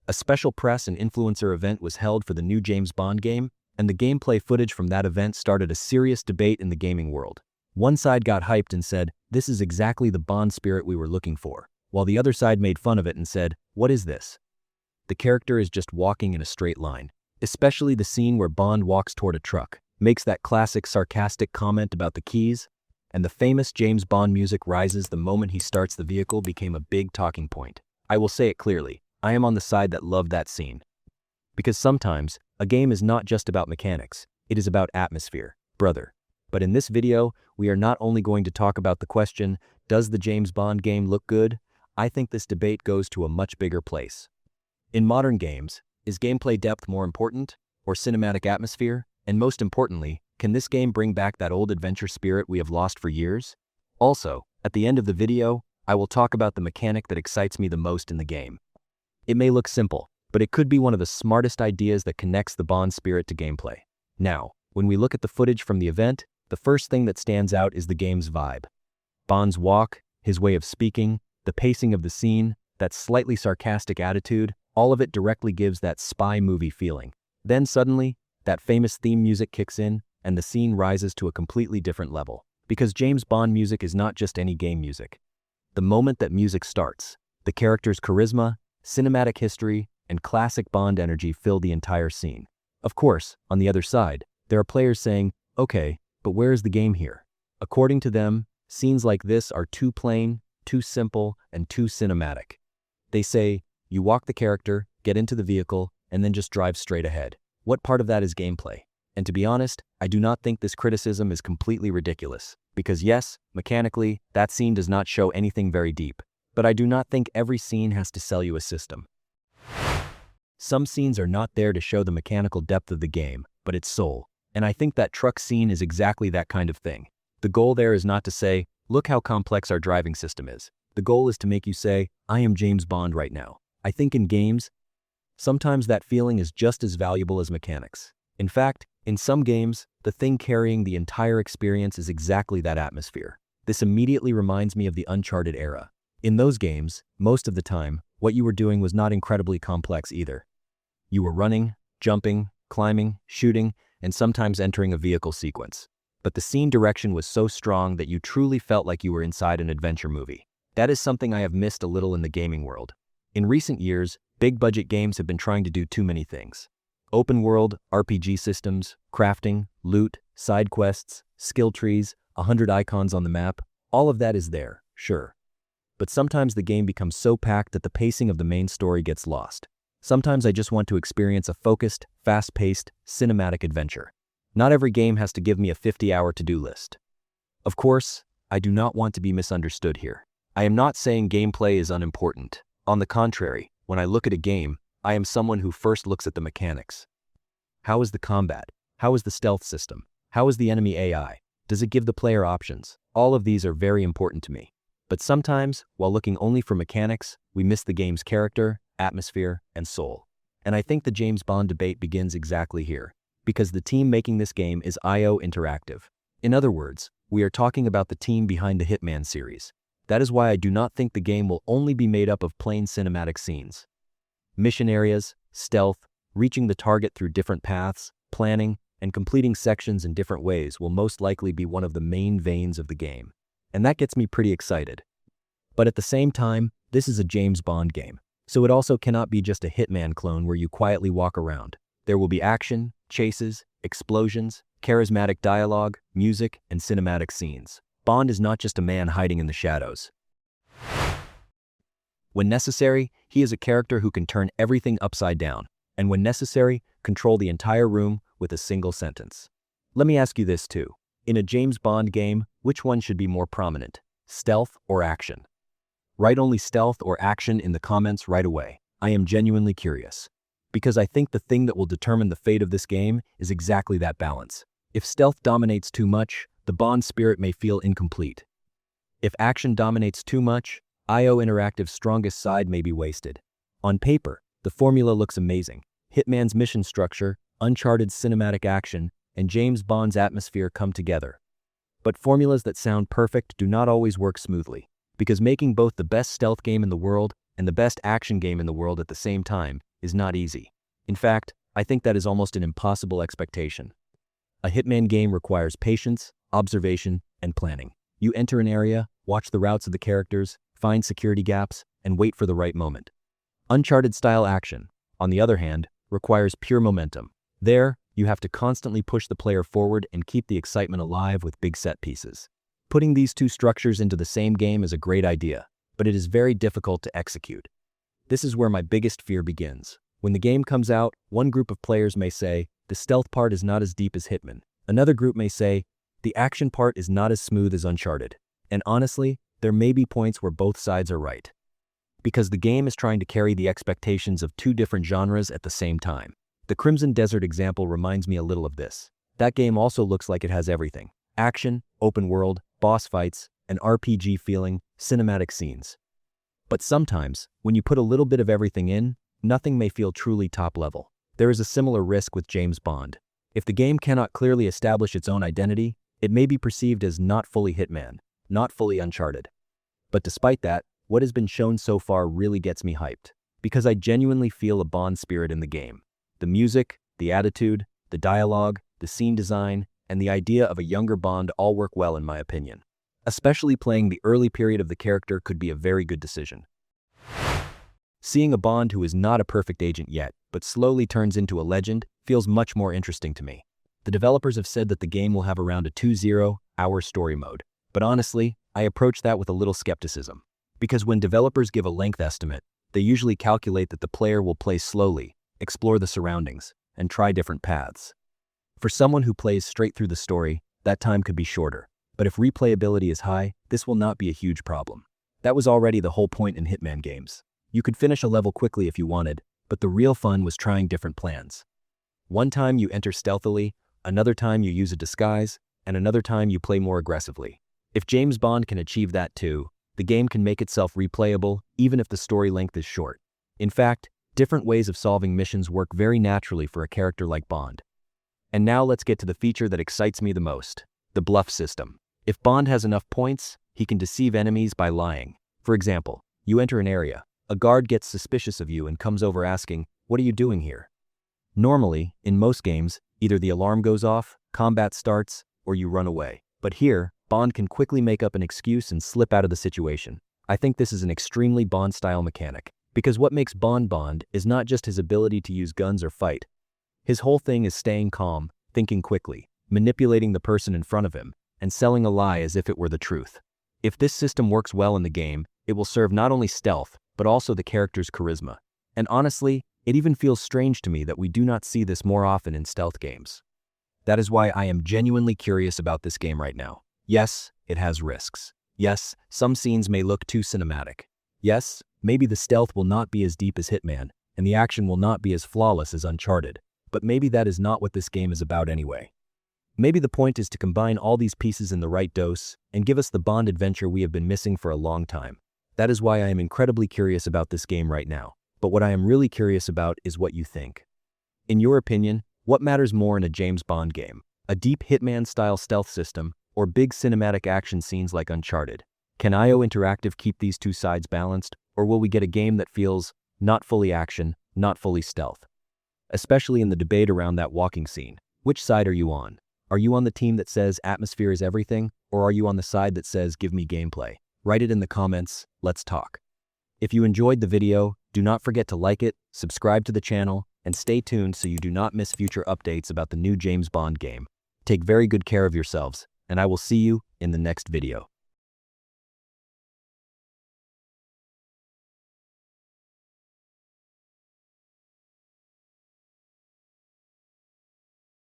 A special press and influencer event was held for the new James Bond game, and the gameplay footage from that event started a serious debate in the gaming world. One side got hyped and said, "This is exactly the Bond spirit we were looking for," while the other side made fun of it and said, "What is this? The character is just walking in a straight line." Especially the scene where Bond walks toward a truck, makes that classic sarcastic comment about the keys, and the famous James Bond music rises the moment he starts the vehicle became a big talking point. I will say it clearly, I am on the side that loved that scene. Because sometimes, a game is not just about mechanics, it is about atmosphere, brother. But in this video, we are not only going to talk about the question, does the James Bond game look good? I think this debate goes to a much bigger place. In modern games, is gameplay depth more important, or cinematic atmosphere? And most importantly, can this game bring back that old adventure spirit we have lost for years? Also, at the end of the video, I will talk about the mechanic that excites me the most in the game. It may look simple, but it could be one of the smartest ideas that connects the Bond spirit to gameplay. Now, when we look at the footage from the event, the first thing that stands out is the game's vibe. Bond's walk, his way of speaking, the pacing of the scene, that slightly sarcastic attitude, all of it directly gives that spy movie feeling. Then suddenly, that famous theme music kicks in, and the scene rises to a completely different level. Because James Bond music is not just any game music. The moment that music starts, the character's charisma, cinematic history, and classic Bond energy fill the entire scene. Of course, on the other side, there are players saying, "Okay, but where is the game here?" According to them, scenes like this are too plain, too simple, and too cinematic. They say, you walk the character, get into the vehicle, and then just drive straight ahead. What part of that is gameplay? And to be honest, I do not think this criticism is completely ridiculous. Because yes, mechanically, that scene does not show anything very deep. But I do not think every scene has to sell you a system. Some scenes are not there to show the mechanical depth of the game, but its soul. And I think that truck scene is exactly that kind of thing. The goal there is not to say, look how complex our driving system is. The goal is to make you say, I am James Bond right now. I think in games, sometimes that feeling is just as valuable as mechanics. In fact, in some games, the thing carrying the entire experience is exactly that atmosphere. This immediately reminds me of the Uncharted era. In those games, most of the time, what you were doing was not incredibly complex either. You were running, jumping, climbing, shooting, and sometimes entering a vehicle sequence. But the scene direction was so strong that you truly felt like you were inside an adventure movie. That is something I have missed a little in the gaming world. In recent years, big-budget games have been trying to do too many things. Open-world, RPG systems, crafting, loot, side quests, skill trees, 100 icons on the map, all of that is there, sure. But sometimes the game becomes so packed that the pacing of the main story gets lost. Sometimes I just want to experience a focused, fast-paced, cinematic adventure. Not every game has to give me a 50-hour to-do list. Of course, I do not want to be misunderstood here. I am not saying gameplay is unimportant. On the contrary, when I look at a game, I am someone who first looks at the mechanics. How is the combat? How is the stealth system? How is the enemy AI? Does it give the player options? All of these are very important to me. But sometimes, while looking only for mechanics, we miss the game's character, atmosphere, and soul. And I think the James Bond debate begins exactly here, because the team making this game is IO Interactive. In other words, we are talking about the team behind the Hitman series. That is why I do not think the game will only be made up of plain cinematic scenes. Mission areas, stealth, reaching the target through different paths, planning, and completing sections in different ways will most likely be one of the main veins of the game. And that gets me pretty excited. But at the same time, this is a James Bond game, so it also cannot be just a Hitman clone where you quietly walk around. There will be action, chases, explosions, charismatic dialogue, music, and cinematic scenes. Bond is not just a man hiding in the shadows. When necessary, he is a character who can turn everything upside down, and when necessary, control the entire room with a single sentence. Let me ask you this too. In a James Bond game, which one should be more prominent? Stealth or action? Write only stealth or action in the comments right away. I am genuinely curious. Because I think the thing that will determine the fate of this game is exactly that balance. If stealth dominates too much, the Bond spirit may feel incomplete. If action dominates too much, IO Interactive's strongest side may be wasted. On paper, the formula looks amazing. Hitman's mission structure, Uncharted's cinematic action, and James Bond's atmosphere come together. But formulas that sound perfect do not always work smoothly, because making both the best stealth game in the world and the best action game in the world at the same time is not easy. In fact, I think that is almost an impossible expectation. A Hitman game requires patience, observation, and planning. You enter an area, watch the routes of the characters, find security gaps, and wait for the right moment. Uncharted-style action, on the other hand, requires pure momentum. There, you have to constantly push the player forward and keep the excitement alive with big set pieces. Putting these two structures into the same game is a great idea, but it is very difficult to execute. This is where my biggest fear begins. When the game comes out, one group of players may say, the stealth part is not as deep as Hitman. Another group may say, the action part is not as smooth as Uncharted. And honestly, there may be points where both sides are right. Because the game is trying to carry the expectations of two different genres at the same time. The Crimson Desert example reminds me a little of this. That game also looks like it has everything: action, open world, boss fights, an RPG feeling, cinematic scenes. But sometimes, when you put a little bit of everything in, nothing may feel truly top level. There is a similar risk with James Bond. If the game cannot clearly establish its own identity, it may be perceived as not fully Hitman, not fully Uncharted. But despite that, what has been shown so far really gets me hyped, because I genuinely feel a Bond spirit in the game. The music, the attitude, the dialogue, the scene design, and the idea of a younger Bond all work well in my opinion. Especially playing the early period of the character could be a very good decision. Seeing a Bond who is not a perfect agent yet, but slowly turns into a legend, feels much more interesting to me. The developers have said that the game will have around a 20-hour story mode, but honestly, I approach that with a little skepticism. Because when developers give a length estimate, they usually calculate that the player will play slowly, explore the surroundings, and try different paths. For someone who plays straight through the story, that time could be shorter. But if replayability is high, this will not be a huge problem. That was already the whole point in Hitman games. You could finish a level quickly if you wanted, but the real fun was trying different plans. One time you enter stealthily, another time you use a disguise, and another time you play more aggressively. If James Bond can achieve that too, the game can make itself replayable even if the story length is short. In fact, different ways of solving missions work very naturally for a character like Bond. And now let's get to the feature that excites me the most, the bluff system. If Bond has enough points, he can deceive enemies by lying. For example, you enter an area, a guard gets suspicious of you and comes over asking, "What are you doing here?" Normally, in most games, either the alarm goes off, combat starts, or you run away. But here, Bond can quickly make up an excuse and slip out of the situation. I think this is an extremely Bond-style mechanic, because what makes Bond Bond is not just his ability to use guns or fight. His whole thing is staying calm, thinking quickly, manipulating the person in front of him, and selling a lie as if it were the truth. If this system works well in the game, it will serve not only stealth, but also the character's charisma. And honestly, it even feels strange to me that we do not see this more often in stealth games. That is why I am genuinely curious about this game right now. Yes, it has risks. Yes, some scenes may look too cinematic. Yes, maybe the stealth will not be as deep as Hitman, and the action will not be as flawless as Uncharted. But maybe that is not what this game is about anyway. Maybe the point is to combine all these pieces in the right dose and give us the Bond adventure we have been missing for a long time. That is why I am incredibly curious about this game right now. But what I am really curious about is what you think. In your opinion, what matters more in a James Bond game? A deep Hitman-style stealth system, or big cinematic action scenes like Uncharted? Can IO Interactive keep these two sides balanced, or will we get a game that feels not fully action, not fully stealth? Especially in the debate around that walking scene. Which side are you on? Are you on the team that says atmosphere is everything, or are you on the side that says give me gameplay? Write it in the comments, let's talk. If you enjoyed the video, do not forget to like it, subscribe to the channel, and stay tuned so you do not miss future updates about the new James Bond game. Take very good care of yourselves, and I will see you in the next video.